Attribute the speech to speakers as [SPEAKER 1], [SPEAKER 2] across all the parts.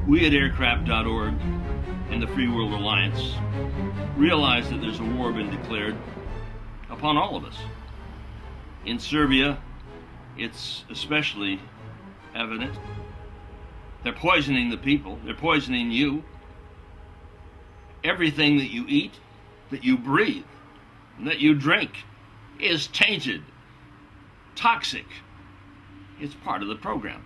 [SPEAKER 1] We at aircraft.org and the Free World Alliance realize that there's a war been declared upon all of us. In Serbia, it's especially evident. They're poisoning the people. They're poisoning you. Everything that you eat, that you breathe, and that you drink is tainted, toxic. It's part of the program.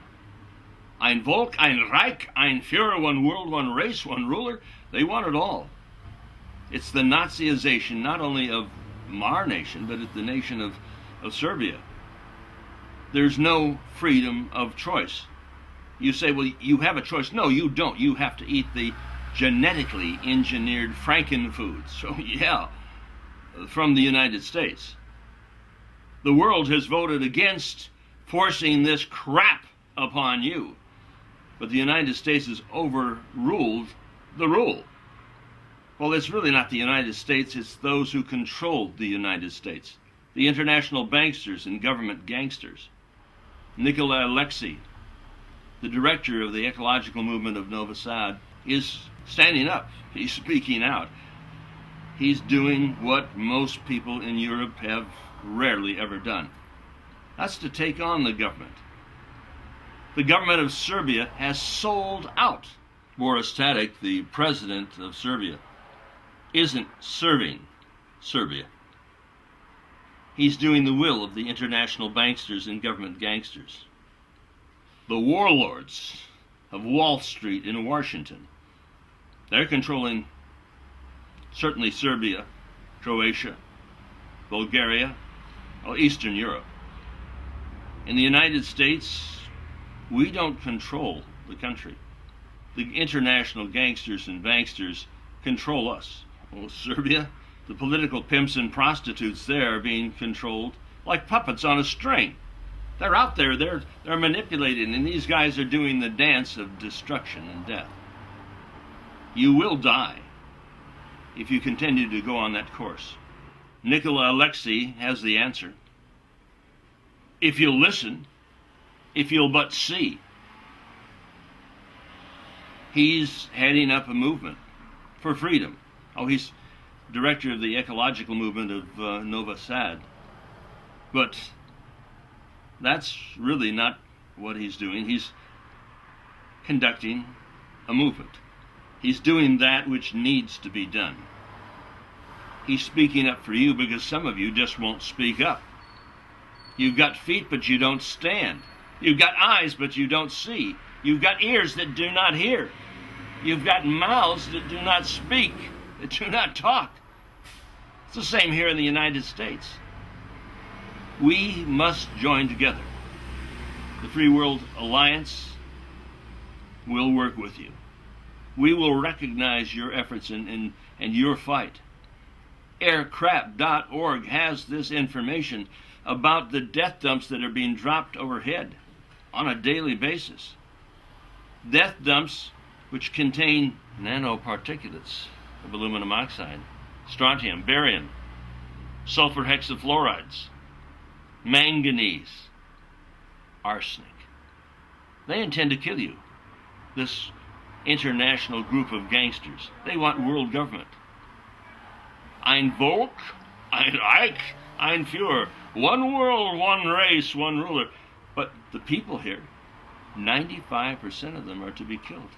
[SPEAKER 1] Ein Volk, ein Reich, ein Führer, one world, one race, one ruler. They want it all. It's the Nazization not only of our nation, but of the nation of Serbia. There's no freedom of choice. You say, well, you have a choice. No, you don't. You have to eat the genetically engineered frankenfoods. So, yeah, from the United States. The world has voted against forcing this crap upon you. But the United States has overruled the rule. Well, it's really not the United States, it's those who controlled the United States. The international banksters and government gangsters. Nikola Aleksic, the director of the ecological movement of Novi Sad, is standing up. He's speaking out. He's doing what most people in Europe have rarely ever done. That's to take on the government. The government of Serbia has sold out. Boris Tadic, the president of Serbia, isn't serving Serbia. He's doing the will of the international banksters and government gangsters. The warlords of Wall Street in Washington. They're controlling certainly Serbia, Croatia, Bulgaria, Eastern Europe. In the United States, we don't control the country. The international gangsters and banksters control us. Well, Serbia, the political pimps and prostitutes there are being controlled like puppets on a string. They're out there, they're manipulating, and these guys are doing the dance of destruction and death. You will die if you continue to go on that course. Nikola Aleksic has the answer. If you'll listen, if you'll but see. He's heading up a movement for freedom. Oh, he's director of the ecological movement of Novi Sad. But that's really not what he's doing. He's conducting a movement. He's doing that which needs to be done. He's speaking up for you because some of you just won't speak up. You've got feet, but you don't stand. You've got eyes, but you don't see. You've got ears that do not hear. You've got mouths that do not speak, that do not talk. It's the same here in the United States. We must join together. The Free World Alliance will work with you. We will recognize your efforts and your fight. Aircraft.org has this information about the death dumps that are being dropped overhead on a daily basis. Death dumps which contain nanoparticulates of aluminum oxide, strontium, barium, sulfur hexafluorides, manganese, arsenic. They intend to kill you. This international group of gangsters. They want world government. Ein Volk, ein Reich, ein Führer. One world, one race, one ruler. But the people here, 95% of them are to be killed.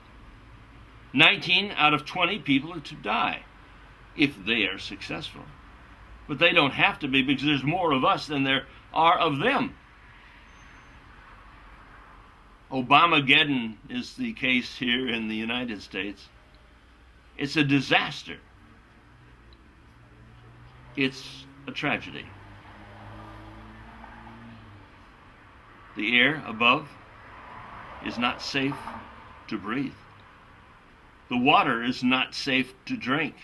[SPEAKER 1] 19 out of 20 people are to die if they are successful. But they don't have to be because there's more of us than there are of them. Obamageddon is the case here in the United States. It's a disaster. It's a tragedy. The air above is not safe to breathe. The water is not safe to drink.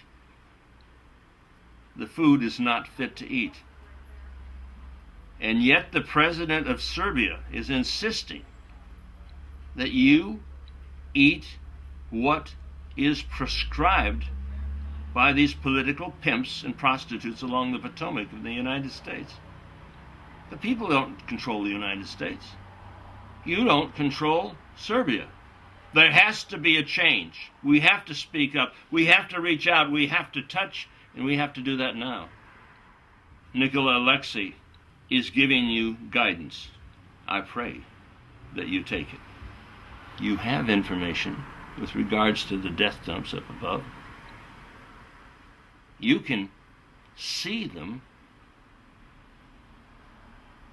[SPEAKER 1] The food is not fit to eat. And yet the president of Serbia is insisting that you eat what is prescribed by these political pimps and prostitutes along the Potomac of the United States. The people don't control the United States. You don't control Serbia. There has to be a change. We have to speak up. We have to reach out. We have to touch, and we have to do that now. Nikola Aleksic is giving you guidance. I pray that you take it. You have information with regards to the death dumps up above. You can see them.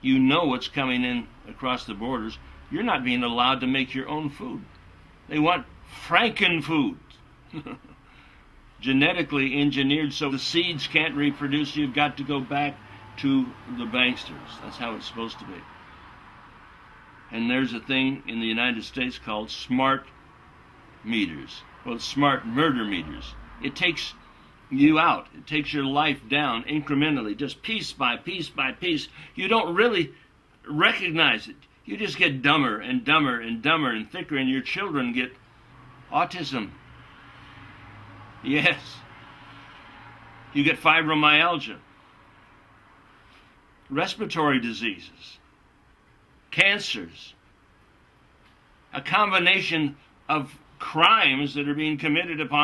[SPEAKER 1] You know what's coming in across the borders. You're not being allowed to make your own food. They want frankenfood, genetically engineered so the seeds can't reproduce. You've got to go back to the banksters. That's how it's supposed to be. And there's a thing in the United States called smart meters. Well, it's smart murder meters. It takes you out. It takes your life down incrementally, just piece by piece by piece. You don't really recognize it. You just get dumber and dumber and dumber and thicker, and your children get autism. Yes. You get fibromyalgia, respiratory diseases, cancers, a combination of crimes that are being committed upon